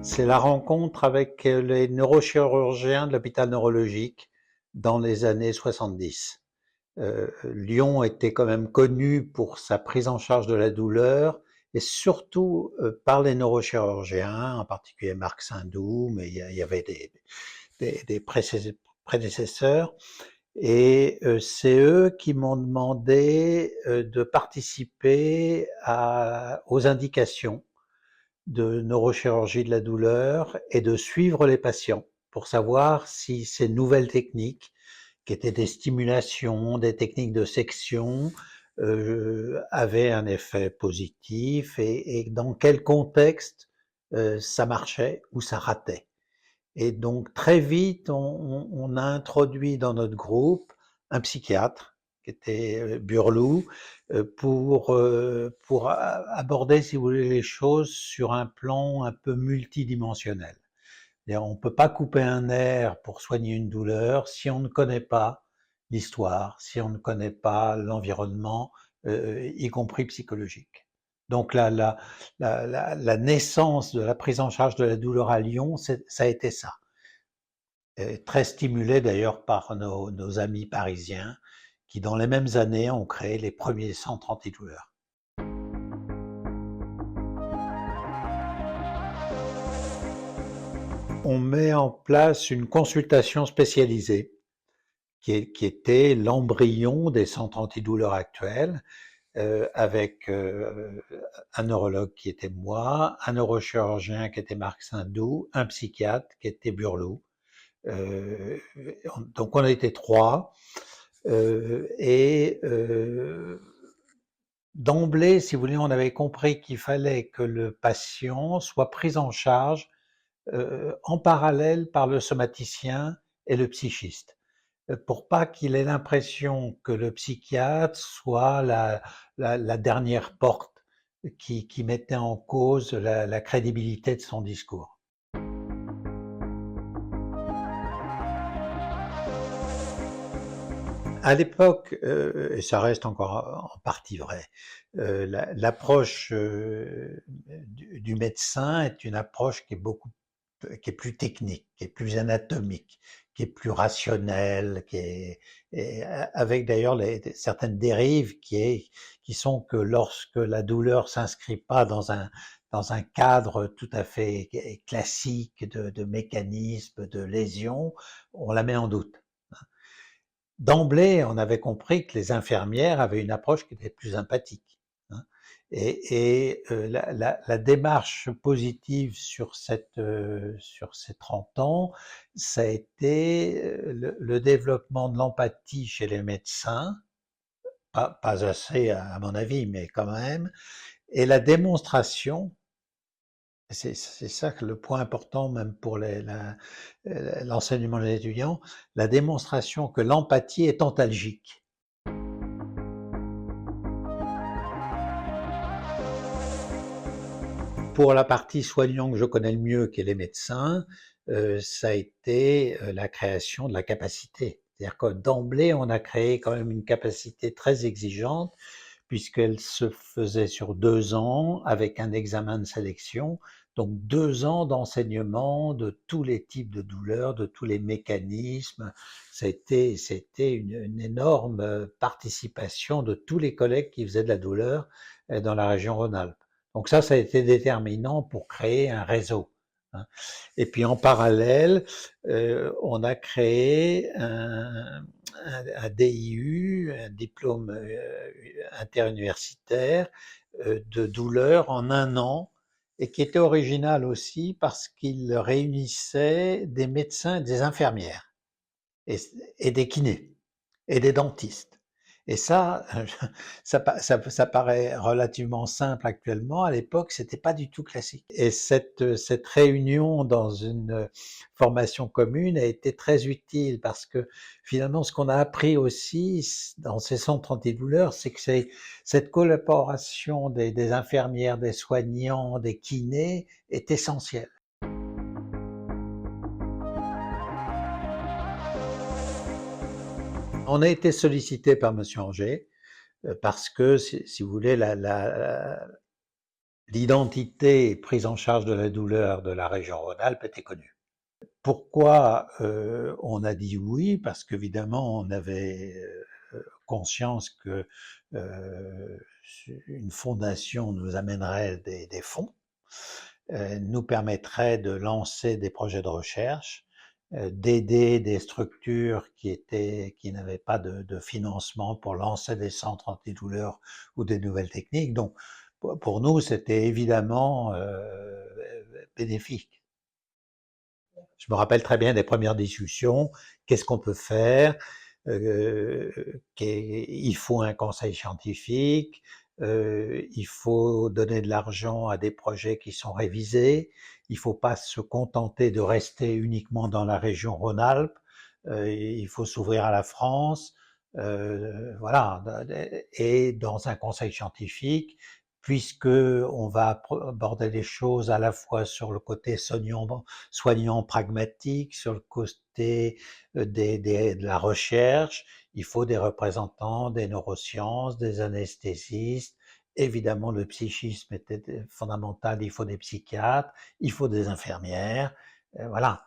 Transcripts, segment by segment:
C'est la rencontre avec les neurochirurgiens de l'hôpital neurologique dans les années 70. Lyon était quand même connu pour sa prise en charge de la douleur et surtout par les neurochirurgiens, en particulier Marc Sindou, mais il y avait des prédécesseurs. Et c'est eux qui m'ont demandé de participer aux indications de neurochirurgie de la douleur et de suivre les patients pour savoir si ces nouvelles techniques, qui étaient des stimulations, des techniques de section, avaient un effet positif et dans quel contexte ça marchait ou ça ratait. Et donc très vite, on a introduit dans notre groupe un psychiatre qui était Burlou, pour aborder, si vous voulez, les choses sur un plan un peu multidimensionnel. C'est-à-dire, on ne peut pas couper un nerf pour soigner une douleur si on ne connaît pas l'histoire, si on ne connaît pas l'environnement, y compris psychologique. Donc la naissance de la prise en charge de la douleur à Lyon, ça a été ça. Et très stimulé d'ailleurs par nos amis parisiens qui, dans les mêmes années, ont créé les premiers centres antidouleurs. On met en place une consultation spécialisée qui était l'embryon des centres antidouleurs actuels, avec un neurologue qui était moi, un neurochirurgien qui était Marc Sindou, un psychiatre qui était Burlot. Donc on a été trois, et d'emblée, si vous voulez, on avait compris qu'il fallait que le patient soit pris en charge en parallèle par le somaticien et le psychiste, pour pas qu'il ait l'impression que le psychiatre soit la dernière porte qui mettait en cause la crédibilité de son discours. À l'époque, et ça reste encore en partie vrai, l'approche du médecin est une approche qui est plus technique, qui est plus anatomique, qui est plus rationnelle, et avec d'ailleurs certaines dérives qui sont que lorsque la douleur s'inscrit pas dans un cadre tout à fait classique de mécanisme, de lésion, on la met en doute. D'emblée, on avait compris que les infirmières avaient une approche qui était plus empathique. Hein. La démarche positive sur ces 30 ans, ça a été le développement de l'empathie chez les médecins, pas assez à mon avis, mais quand même, et la démonstration, c'est ça que le point important même pour l'enseignement des étudiants, la démonstration que l'empathie est antalgique. Pour la partie soignant que je connais le mieux, qui est les médecins, ça a été la création de la capacité. C'est-à-dire que d'emblée, on a créé quand même une capacité très exigeante, puisqu'elle se faisait sur 2 ans avec un examen de sélection. Donc 2 ans d'enseignement de tous les types de douleurs, de tous les mécanismes. C'était une énorme participation de tous les collègues qui faisaient de la douleur dans la région Rhône-Alpes. Donc ça a été déterminant pour créer un réseau. Hein. Et puis en parallèle, on a créé un DIU, un diplôme interuniversitaire de douleur en 1 an, et qui était original aussi parce qu'il réunissait des médecins et des infirmières, et, et des kinés, et des dentistes. Et ça, ça paraît relativement simple actuellement. À l'époque, c'était pas du tout classique. Et cette réunion dans une formation commune a été très utile parce que finalement, ce qu'on a appris aussi dans ces centres antidouleurs, c'est que cette collaboration des infirmières, des soignants, des kinés est essentielle. On a été sollicité par Monsieur Anger parce que, si vous voulez, l'identité et prise en charge de la douleur de la région Rhône-Alpes était connue. Pourquoi on a dit oui? Parce qu'évidemment, on avait conscience que euh, une fondation nous amènerait des fonds, nous permettrait de lancer des projets de recherche, d'aider des structures qui n'avaient pas de financement pour lancer des centres antidouleurs ou des nouvelles techniques. Donc, pour nous, c'était évidemment bénéfique. Je me rappelle très bien des premières discussions. Qu'est-ce qu'on peut faire? Il faut un conseil scientifique, il faut donner de l'argent à des projets qui sont révisés, il ne faut pas se contenter de rester uniquement dans la région Rhône-Alpes, il faut s'ouvrir à la France, voilà. Et dans un conseil scientifique, puisque on va aborder les choses à la fois sur le côté soignant pragmatique, sur le côté de la recherche, il faut des représentants des neurosciences, des anesthésistes, évidemment le psychisme était fondamental, il faut des psychiatres, il faut des infirmières, voilà.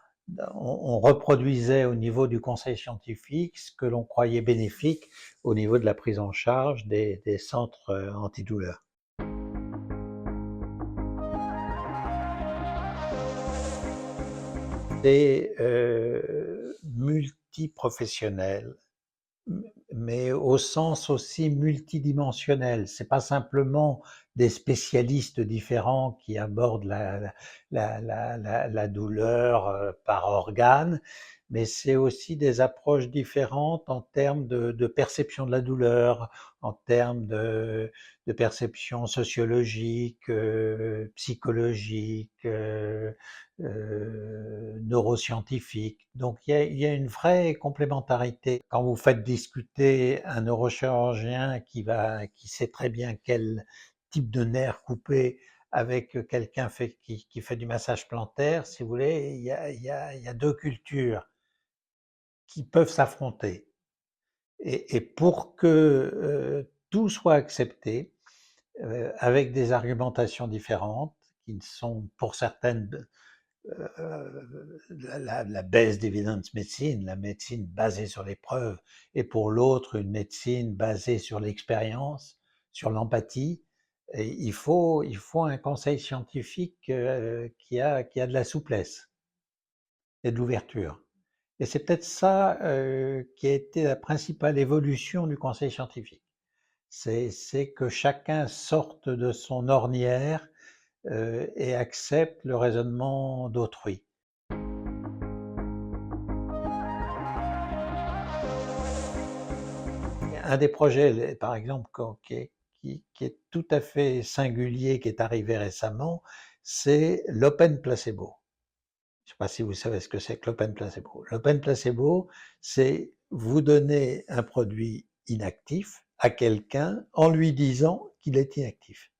On reproduisait au niveau du conseil scientifique ce que l'on croyait bénéfique au niveau de la prise en charge des centres antidouleurs. C'est multiprofessionnel, mais au sens aussi multidimensionnel. C'est pas simplement des spécialistes différents qui abordent la douleur par organe, mais c'est aussi des approches différentes en termes de perception de la douleur, en termes de perception sociologique, psychologique, neuroscientifique. Donc il y a une vraie complémentarité. Quand vous faites discuter un neurochirurgien qui sait très bien quel type de nerf couper avec quelqu'un qui fait du massage plantaire, si vous voulez, il y a deux cultures qui peuvent s'affronter. Et pour que tout soit accepté, avec des argumentations différentes, qui ne sont pour certaines la baisse d'évidence médecine, la médecine basée sur les preuves, et pour l'autre, une médecine basée sur l'expérience, sur l'empathie. Et il faut un conseil scientifique qui a de la souplesse et de l'ouverture. Et c'est peut-être ça qui a été la principale évolution du conseil scientifique. C'est que chacun sorte de son ornière et accepte le raisonnement d'autrui. Un des projets, par exemple, qui est tout à fait singulier, qui est arrivé récemment, c'est l'open placebo. Je ne sais pas si vous savez ce que c'est que l'open placebo. L'open placebo, c'est vous donner un produit inactif à quelqu'un en lui disant qu'il est inactif.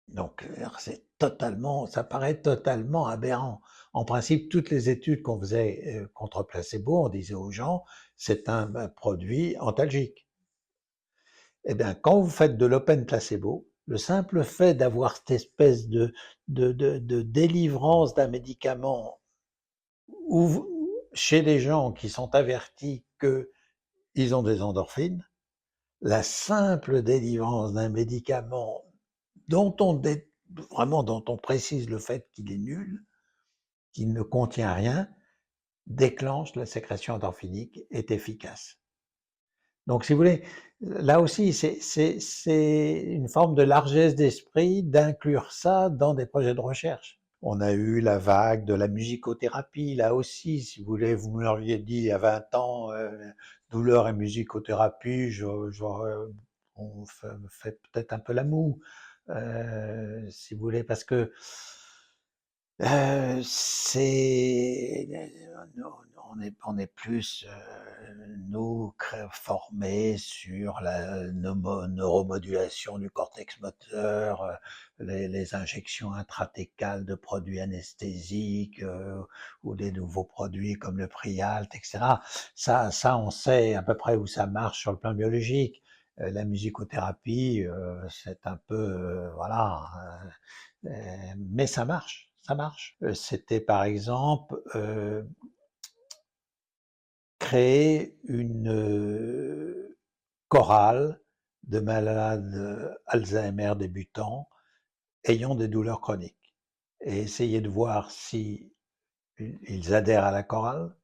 Donc, ça paraît totalement aberrant. En principe, toutes les études qu'on faisait contre placebo, on disait aux gens, c'est un produit antalgique. Eh bien, quand vous faites de l'open placebo, le simple fait d'avoir cette espèce de délivrance d'un médicament chez les gens qui sont avertis qu'ils ont des endorphines, la simple délivrance d'un médicament dont dont on précise le fait qu'il est nul, qu'il ne contient rien, déclenche la sécrétion endorphinique, est efficace. Donc, si vous voulez, là aussi, c'est une forme de largesse d'esprit d'inclure ça dans des projets de recherche. On a eu la vague de la musicothérapie, là aussi, si vous voulez, vous me l'auriez dit il y a 20 ans, douleur et musicothérapie, on fait peut-être un peu la moue, si vous voulez, parce que c'est on est plus nous formés sur la neuromodulation du cortex moteur, les injections intratécales de produits anesthésiques ou des nouveaux produits comme le Prialt, etc. Ça, on sait à peu près où ça marche sur le plan biologique. La musicothérapie, c'est un peu, voilà, mais ça marche, ça marche. C'était par exemple créer une chorale de malades Alzheimer débutants ayant des douleurs chroniques et essayer de voir si ils adhèrent à la chorale,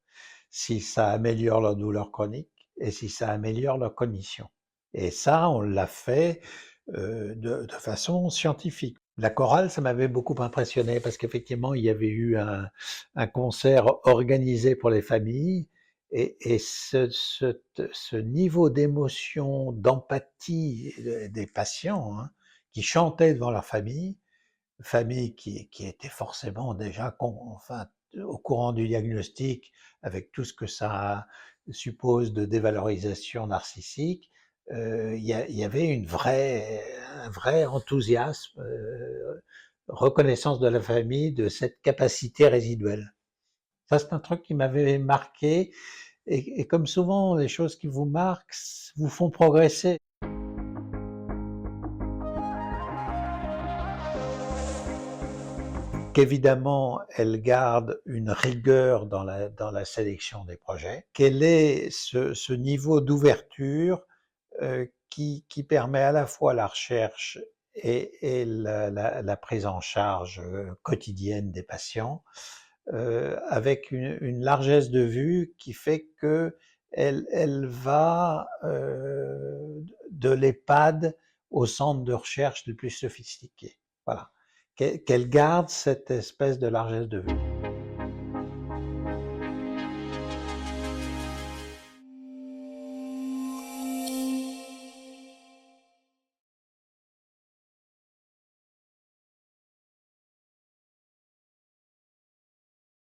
si ça améliore leur douleur chronique et si ça améliore leur cognition. Et ça, on l'a fait de façon scientifique. La chorale, ça m'avait beaucoup impressionné parce qu'effectivement, il y avait eu un concert organisé pour les familles et ce niveau d'émotion, d'empathie des patients, hein, qui chantaient devant leur famille qui était forcément déjà enfin, au courant du diagnostic avec tout ce que ça suppose de dévalorisation narcissique, il y avait un vrai enthousiasme, reconnaissance de la famille de cette capacité résiduelle. Ça, c'est un truc qui m'avait marqué et comme souvent, les choses qui vous marquent vous font progresser. Qu'évidemment, elle garde une rigueur dans la sélection des projets. Quel est ce niveau d'ouverture qui permet à la fois la recherche et la prise en charge quotidienne des patients, avec une largesse de vue qui fait que elle va de l'EHPAD au centre de recherche le plus sophistiqué. Voilà. Qu'elle garde cette espèce de largesse de vue.